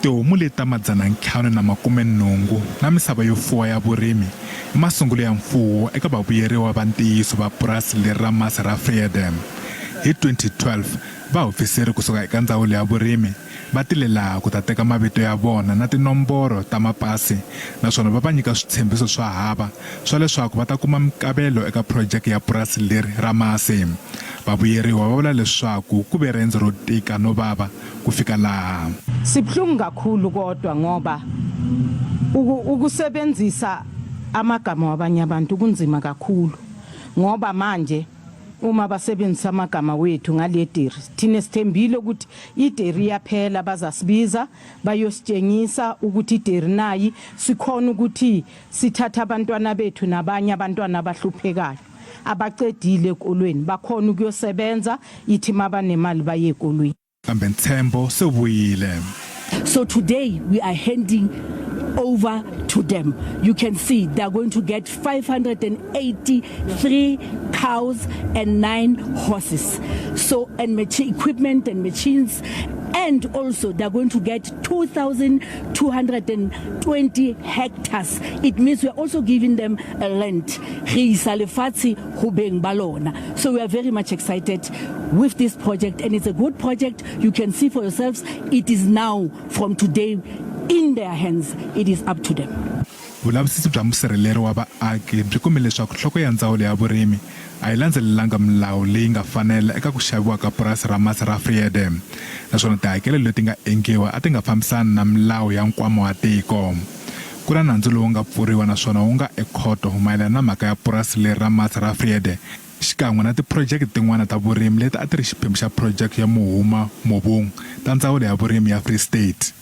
tihomu leta madzana ntlhanu na makume nhungu na misava yo fuwa ya vurimi I masungulo ya mfuwo eka vavuyeriwa va ntiyiso va purasi leri ra masi ra Freedom. Hi 2012 vahofiseri kusuka eka ndzawulo ya vurimi va tile laha ku ta teka mavito ya vona na tinomboro ta mapasi naswona va nyika switshembiso swa hava swa leswaku va ta kuma mikavelo eka project ya purasi leri ra masi. Vavuyeriwa va vula leswaku ku ve rendzo ro tika no vava ku fika laha. Sibhlungu kakhulu kodwa ngoba ukusebenzisa amagama wabanye abantu kunzima kakhulu ngoba manje uma basebenzisa amagama wethu ngale dairy thina sithembile ukuthi idairy yaphela bazasibiza bayositshengisa ukuthi idairy nayi sikhona ukuthi sithatha abantwana bethu nabanye abantwana abahluphekayo abacedile ekolweni bakhona ukuyosebenza ithi mabanemali baye ekolweni. Kambe Nthembo sevuyile. So today we are handing over to them. You can see they are going to get 583 cows and 9 horses. So and equipment and machines, and also they are going to get 2,220 hectares. It means we are also giving them a land. So we are very much excited with this project, and it's a good project. You can see for yourselves, it is now from today in their hands. It is up to them. Vulavisisi bya musirheleri wa vaaki byi kumile leswaku nhloko ya ndzawulo ya vurimi a yi landzelelanga milawu leyi nga fanela eka ku xaviwa ka purasi ra masi ra Freedom naswona tihakelo leti nga endliwa a ti nga fambisani na milawu ya nkwama wa tiko. Ku na nandzu lowu nga pfuriwa naswona wu nga ekhoto mayelana na mhaka ya purasi leri ra masi ra Freedom xikan'we na tiphurojeke tin'wana ta vurimi leti a ti ri xiphemu xa project ya Muhuma Mobung ta ndzawulo ya vurimi ya Free State.